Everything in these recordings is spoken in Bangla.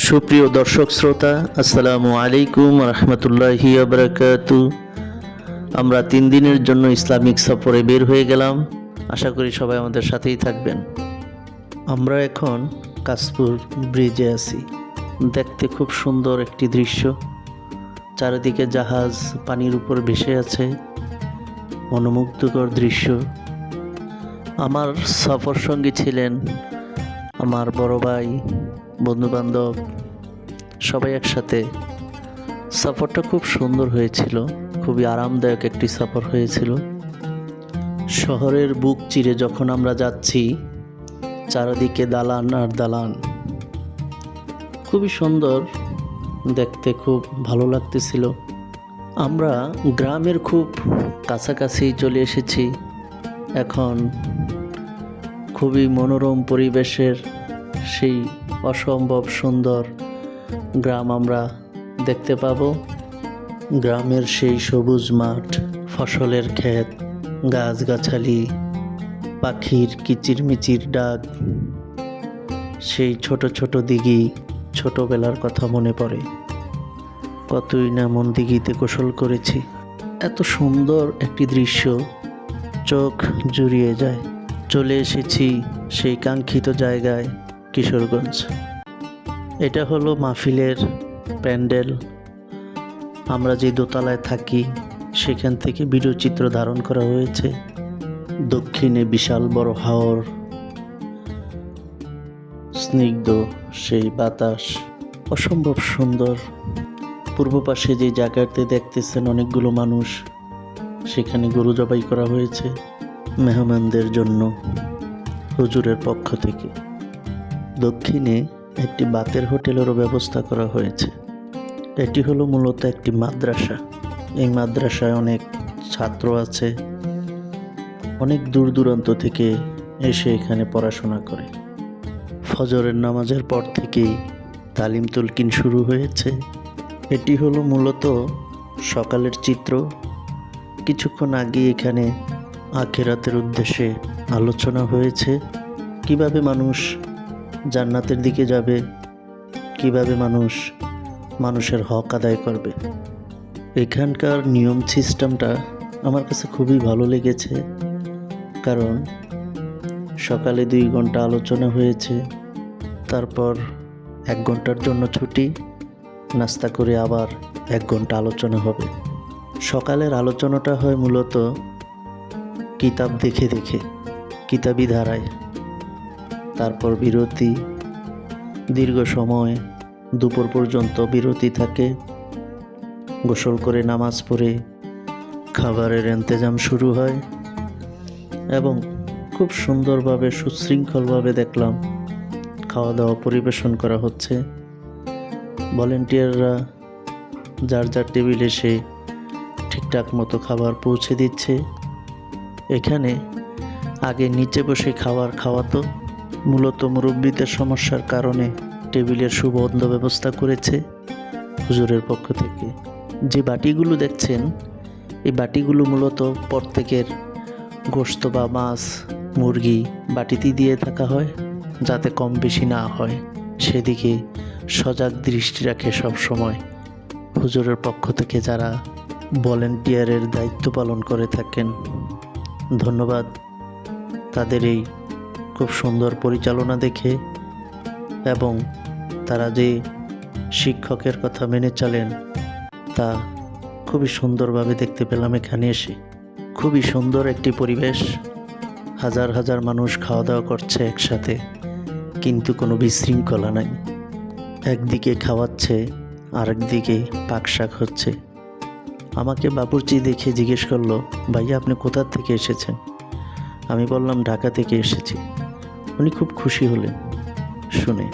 সুপ্রিয় দর্শক শ্রোতা, আসসালামু আলাইকুম রহমতুল্লাহি বারাকাতু। আমরা 3 দিনের জন্য ইসলামিক সফরে বের হয়ে গেলাম। আশা করি সবাই আমাদের সাথেই থাকবেন। আমরা এখন কাশপুর ব্রিজে আছি। দেখতে খুব সুন্দর একটি দৃশ্য। চারিদিকে জাহাজ পানির উপর ভেসে আছে, মনোমুগ্ধকর দৃশ্য। আমার সফর সঙ্গী ছিলেন আমার বড় ভাই, বন্ধুবান্ধব, সবাই একসাথে। সফরটা খুব সুন্দর হয়েছিল, খুবই আরামদায়ক একটি সফর হয়েছিল। শহরের বুক চিরে যখন আমরা যাচ্ছি, চারিদিকে দালান আর দালান, খুবই সুন্দর দেখতে, খুব ভালো লাগতেছিল। আমরা গ্রামের খুব কাছাকাছি চলে এসেছি। এখন খুবই মনোরম পরিবেশের সেই অসম্ভব সুন্দর গ্রাম আমরা দেখতে পাব। গ্রামের সেই সবুজ মাঠ, ফসলের ক্ষেত, গাছগাছালি, পাখির কিচিরমিচির ডাক, সেই ছোট ছোট দিঘি, ছোটবেলার কথা মনে পড়ে। কতই না মন দিঘিতে গোসল করেছি। এত সুন্দর একটি দৃশ্য, চোখ জুড়িয়ে যায়। চলে এসেছি সেই কাঙ্ক্ষিত জায়গায়, কিশোরগঞ্জ। এটা হলো মাহফিলের প্যান্ডেল। আমরা যে দোতলায় থাকি সেখান থেকে ভিডিও চিত্র ধারণ করা হয়েছে। দক্ষিণে বিশাল বড় হাওর, স্নিগ্ধ সেই বাতাস, অসম্ভব সুন্দর। পূর্ব পাশে যে জায়গাতে দেখতেছেন অনেকগুলো মানুষ, সেখানে গরু জবাই করা হয়েছে মেহমানদের জন্য হুজুরের পক্ষ থেকে। দক্ষিণে একটি বাতের হোটেলেরও ব্যবস্থা করা হয়েছে। এটি হলো মূলত একটি মাদ্রাসা। এই মাদ্রাসায় অনেক ছাত্র আছে, অনেক দূর দূরান্ত থেকে এসে এখানে পড়াশোনা করে। ফজরের নামাজের পর থেকেই তালিম তুলকিন শুরু হয়েছে। এটি হলো মূলত সকালের চিত্র। কিছুক্ষণ আগে এখানে আখিরাতের উদ্দেশ্যে আলোচনা হয়েছে। কিভাবে মানুষ জান্নাতের দিকে যাবে, কিভাবে মানুষের হক আদায় করবে। এখানকার নিয়ম সিস্টেমটা আমার কাছে খুবই ভালো লেগেছে। কারণ সকালে 2 ঘন্টা আলোচনা হয়েছে, তারপর 1 ঘন্টার জন্য ছুটি, নাস্তা করে আবার 1 ঘন্টা আলোচনা হবে। সকালের আলোচনাটা হয় মূলত কিতাব দেখে দেখে, কিতাবি ধারায়। তারপর বিরতি, দীর্ঘ সময় দুপুর পর্যন্ত বিরতি থাকে। গোসল করে নামাজ পড়ে খাবারের ইন্তজাম শুরু হয় এবং খুব সুন্দরভাবে সুশৃঙ্খলভাবে দেখলাম খাওয়া দাওয়া পরিবেশন করা হচ্ছে। ভলেন্টিয়াররা যার যার টেবিলে সে ঠিকঠাক মতো খাবার পৌঁছে দিচ্ছে। এখানে আগে নিচে বসে খাওয়াতো, মূলত মুরব্বীদের সমস্যার কারণে টেবিলের সুবন্ধ ব্যবস্থা করেছে হুজুরের পক্ষ থেকে। যে বাটিগুলো দেখছেন, এই বাটিগুলো মূলত প্রত্যেকের গোশত বা মাছ, মুরগি বাটিতে দিয়ে থাকা হয়, যাতে কম বেশি না হয়। সেদিকে সজাগ দৃষ্টি রাখে সব সময় হুজুরের পক্ষ থেকে যারা ভলেন্টিয়ারের দায়িত্ব পালন করে থাকেন। ধন্যবাদ তাদের এই খুব সুন্দর পরিচালনা দেখে, এবং তারা যে শিক্ষকের কথা মেনে চলেন তা খুবই সুন্দরভাবে দেখতে পেলাম এখানে এসে। খুবই সুন্দর একটি পরিবেশ। হাজার হাজার মানুষ খাওয়া দাওয়া করছে একসাথে, কিন্তু কোনো বিশৃঙ্খলা নাই। একদিকে খাওয়াচ্ছে, আরেকদিকে পাকশাক হচ্ছে। আমাকে বাবুর্চি দেখে জিজ্ঞেস করলো, ভাইয়া আপনি কোথা থেকে এসেছেন? আমি বললাম ঢাকা থেকে এসেছি। উনি খুব খুশি হলেন শুনে।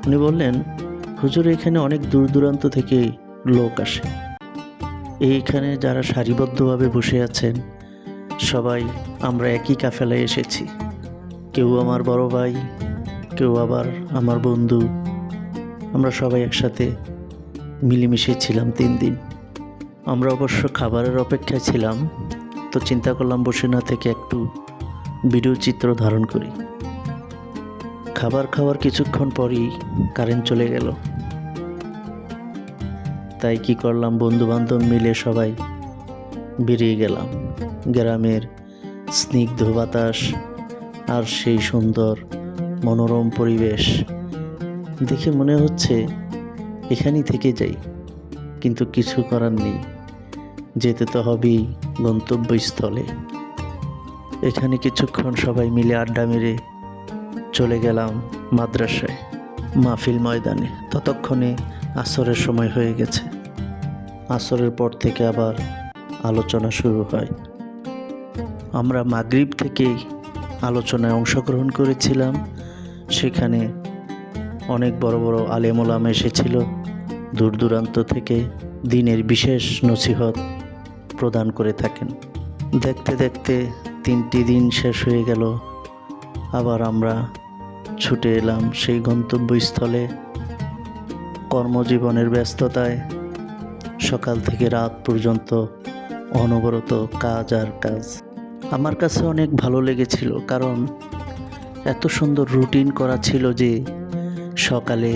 উনি বললেন, হুজুর এখানে অনেক দূর দূরান্ত থেকে লোক আসে। এইখানে যারা সারিবদ্ধভাবে বসে আছেন সবাই আমরা একই কাফেলায় এসেছি। কেউ আমার বড় ভাই, কেউ আবার আমার বন্ধু। আমরা সবাই একসাথে মিলেমিশে ছিলাম 3 দিন। আমরা অবশ্য খাবারের অপেক্ষায় ছিলাম, তো চিন্তা করলাম বসে না থেকে একটু ভিডিও চিত্র ধারণ করি। খাবার খাওয়ার কিছুক্ষণ পরই কারেন্ট চলে গেল। তাই কি করলাম, বন্ধুবান্ধব মিলে সবাই বেরিয়ে গেলাম। গ্রামের স্নিগ্ধ বাতাস আর সেই সুন্দর মনোরম পরিবেশ দেখে মনে হচ্ছে এখানেই থেকে যাই, কিন্তু কিছু করার নেই, যেতে তো হবেই গন্তব্যস্থলে। এখানে কিছুক্ষণ সবাই মিলে আড্ডা মেরে চলে গেলাম মাদ্রাসায়, মাহফিল ময়দানে। ততক্ষণে আসরের সময় হয়ে গেছে। আসরের পর থেকে আবার আলোচনা শুরু হয়। আমরা মাগরিব থেকেই আলোচনায় অংশগ্রহণ করেছিলাম। সেখানে অনেক বড় বড় আলেম ওলামা এসেছিল দূর দূরান্ত থেকে, দিনের বিশেষ নসিহত প্রদান করে থাকেন। দেখতে দেখতে 3টি দিন শেষ হয়ে গেল। আবার আমরা ছুটে এলাম সেই গন্তব্যস্থলে। কর্মজীবনের ব্যস্ততায় সকাল থেকে রাত পর্যন্ত অনবরত কাজ আর কাজ। আমার কাছে অনেক ভালো লেগেছিল, কারণ এত সুন্দর রুটিন করা ছিল যে সকালে,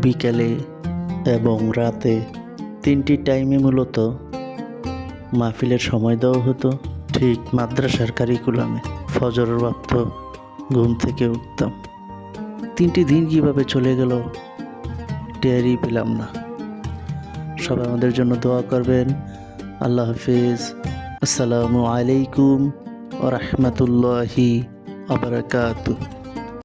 বিকেলে এবং রাতে 3টি টাইমে মূলত মাহফিলের সময় দেওয়া হতো। ঠিক মাদ্রাসার কারিকুলামে ফজরের ওয়াক্ত ঘুম থেকে উঠতাম। 3টি দিন কীভাবে চলে গেল টেরই পেলাম না। সবাই আমাদের জন্য দোয়া করবেন। আল্লাহ হাফিজ। আসসালামু আলাইকুম ওয়া রাহমাতুল্লাহি ওয়া বারাকাতুহু।